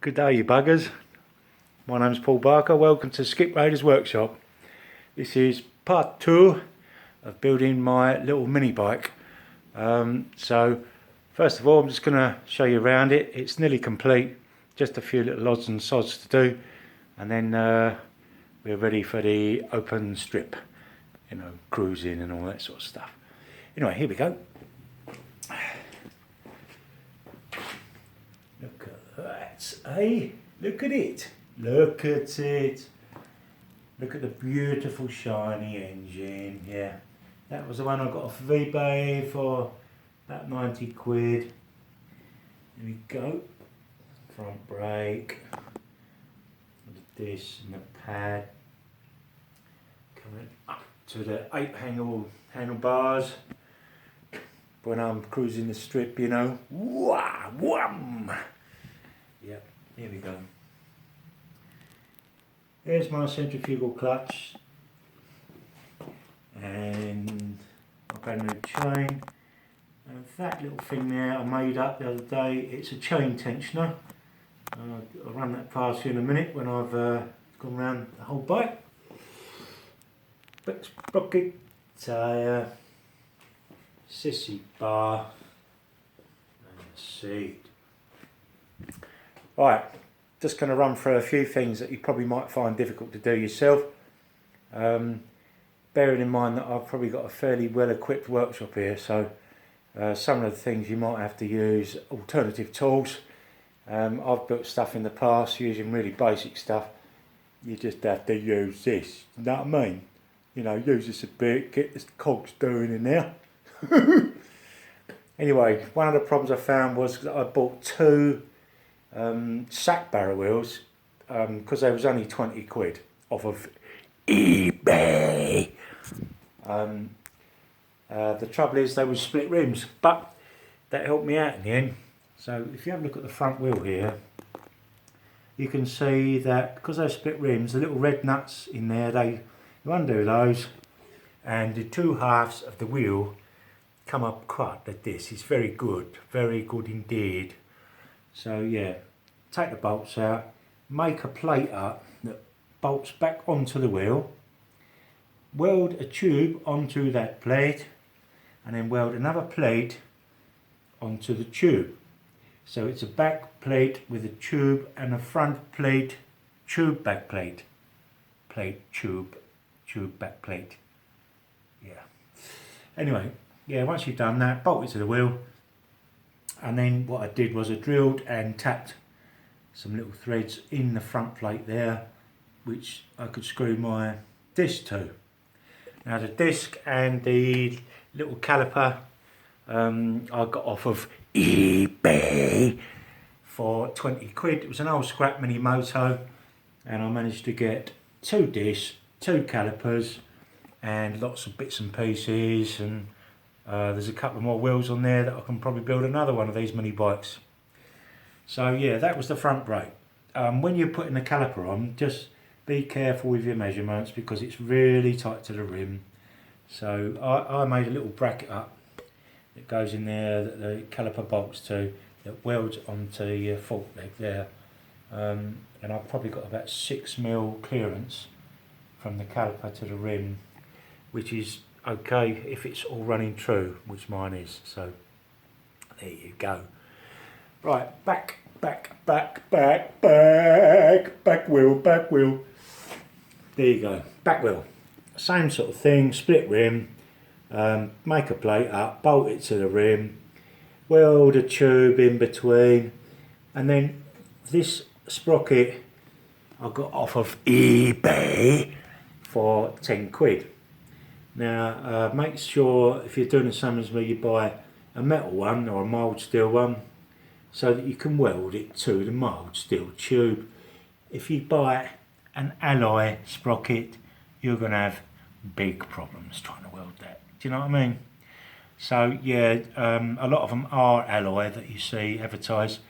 Good day, you buggers. My name's Paul Barker. Welcome to Skipraider's workshop. This is part 2 of building my little mini bike. So first of all, I'm just going to show you around it. It's nearly complete, just a few little odds and sods to do, and then we're ready for the open strip, you know, cruising and all that sort of stuff. Anyway, here we go. Look at that, eh? Look at it. Look at it. Look at the beautiful shiny engine. Yeah, that was the one I got off of eBay for about 90 quid. Here we go. Front brake. This and the pad. Coming up to the 8 handlebars. When I'm cruising the strip, you know. Wah, wham! Yep, here we go. There's my centrifugal clutch. And I've got a new chain. And that little thing there I made up the other day, it's a chain tensioner. I'll run that past you in a minute when I've gone around the whole bike. Back sprocket, tyre, sissy bar, and the seat. Right, just going to run through a few things that you probably might find difficult to do yourself. Bearing in mind that I've probably got a fairly well equipped workshop here, so some of the things you might have to use alternative tools. I've built stuff in the past using really basic stuff. You just have to use this, you know what I mean? You know, use this a bit, get the cogs doing in there. Anyway, one of the problems I found was that I bought 2 sack barrow wheels because they was only 20 quid off of eBay. The trouble is they were split rims, but that helped me out in the end. So if you have a look at the front wheel here, you can see that because they're split rims, the little red nuts in there, you undo those and the 2 halves of the wheel come up quite like this. It's very good indeed. So yeah, take the bolts out, make a plate up that bolts back onto the wheel, weld a tube onto that plate, and then weld another plate onto the tube. So it's a back plate with a tube and a front plate, tube back plate, plate tube, tube back plate. Yeah. Anyway, yeah, once you've done that, bolt it to the wheel, and then what I did was I drilled and tapped some little threads in the front plate there, which I could screw my disc to. Now the disc and the little caliper I got off of eBay for 20 quid. It was an old scrap mini moto, and I managed to get 2 discs, 2 calipers, and lots of bits and pieces, and there's a couple more wheels on there that I can probably build another one of these mini bikes. So yeah, that was the front brake. When you're putting the caliper on, just be careful with your measurements because it's really tight to the rim. So I made a little bracket up that goes in there that the caliper bolts to, that welds onto your fork leg there. And I've probably got about 6mm clearance from the caliper to the rim, which is okay if it's all running true, which mine is. So there you go. Right, back wheel. There you go, back wheel. Same sort of thing, split rim, make a plate up, bolt it to the rim, weld a tube in between, and then this sprocket I got off of eBay for 10 quid. Now make sure if you're doing the same as me, you buy a metal one or a mild steel one so that you can weld it to the mild steel tube. If you buy an alloy sprocket, you're going to have big problems trying to weld that. Do you know what I mean? So yeah, a lot of them are alloy that you see advertised,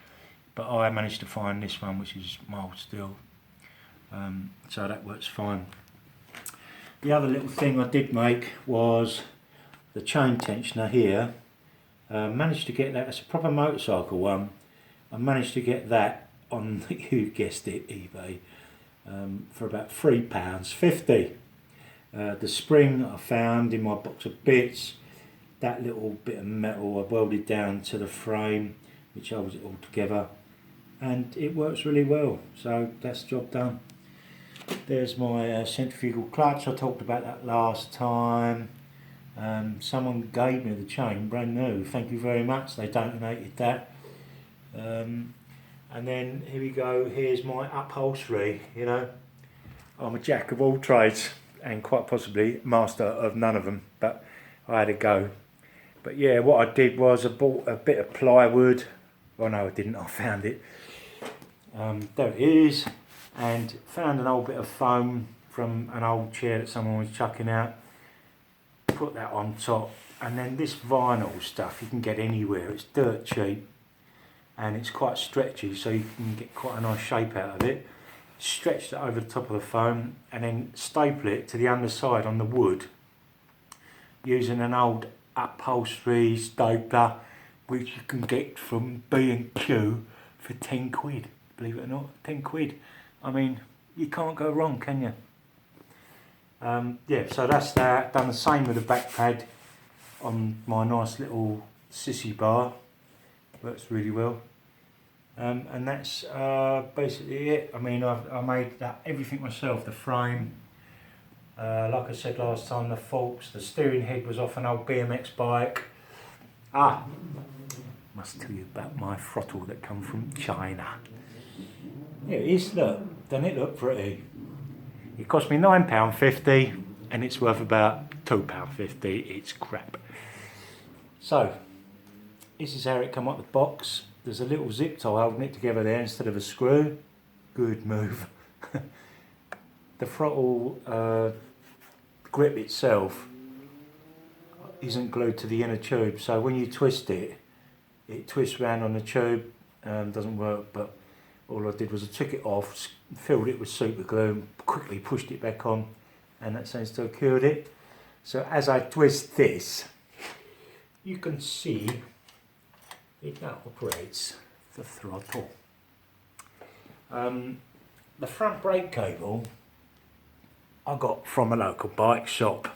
but I managed to find this one which is mild steel, so that works fine. The other little thing I did make was the chain tensioner here. Managed to get that, it's a proper motorcycle one. I managed to get that on, you guessed it, eBay, for about £3.50. The spring I found in my box of bits, that little bit of metal I welded down to the frame, which holds it all together, and it works really well, so that's the job done. There's my centrifugal clutch, I talked about that last time. Someone gave me the chain, brand new, thank you very much, they donated that. And then here we go, here's my upholstery. You know, I'm a jack of all trades and quite possibly master of none of them, but I had a go. But yeah, what I did was I bought a bit of plywood. Well, no I didn't, I found it. There it is, and found an old bit of foam from an old chair that someone was chucking out. Put that on top, and then this vinyl stuff you can get anywhere, it's dirt cheap and it's quite stretchy, so you can get quite a nice shape out of it. Stretched it over the top of the foam and then staple it to the underside on the wood using an old upholstery stapler which you can get from B&Q for 10 quid, believe it or not, 10 quid. I mean, you can't go wrong, can you? Yeah, so that's that. Done the same with the back pad on my nice little sissy bar, works really well. And that's basically it. I mean, I made that everything myself, the frame, like I said last time, the forks, the steering head was off an old BMX bike. Must tell you about my throttle that come from China. Here it is, look, doesn't it look pretty? It cost me £9.50 and it's worth about £2.50, it's crap. So, this is how it come up the box. There's a little zip tie holding it together there instead of a screw. Good move. The throttle grip itself isn't glued to the inner tube, so when you twist it, it twists round on the tube, doesn't work, but all I did was I took it off, filled it with super glue and quickly pushed it back on, and that seems to have cured it. So as I twist this, you can see it now operates the throttle. The front brake cable I got from a local bike shop.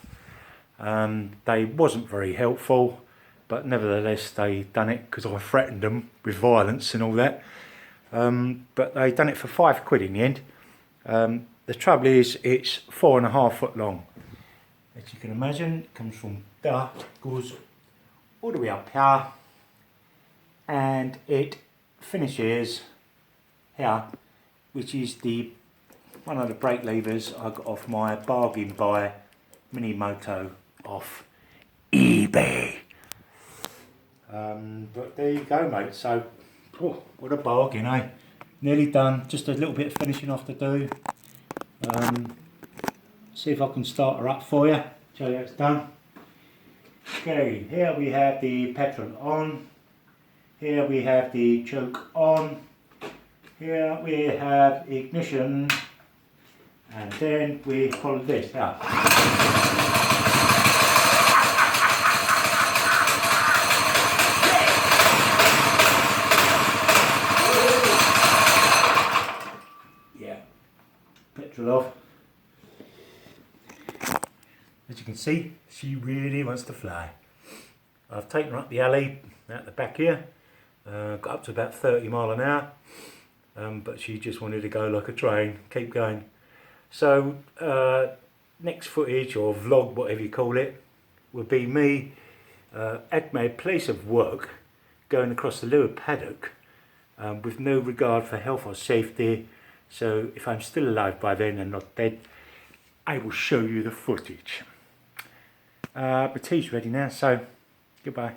They wasn't very helpful, but nevertheless they done it because I threatened them with violence and all that. But they done it for £5 in the end. The trouble is it's 4.5 foot long. As you can imagine, it comes from there, goes all the way up here, and it finishes here, which is the one of the brake levers I got off my bargain buy mini moto off eBay. But there you go, mate. So, oh, what a bargain, eh? Nearly done. Just a little bit of finishing off to do. See if I can start her up for you. Show you how it's done. Okay, here we have the petrol on. Here we have the choke on. Here we have ignition. And then we follow this out. Yeah, petrol off. As you can see, she really wants to fly. I've taken her up the alley out the back here, got up to about 30 miles an hour, but she just wanted to go like a train, keep going. So next footage or vlog, whatever you call it, will be me at my place of work going across the Lure paddock with no regard for health or safety. So if I'm still alive by then and not dead, I will show you the footage. But tea's ready now, so goodbye.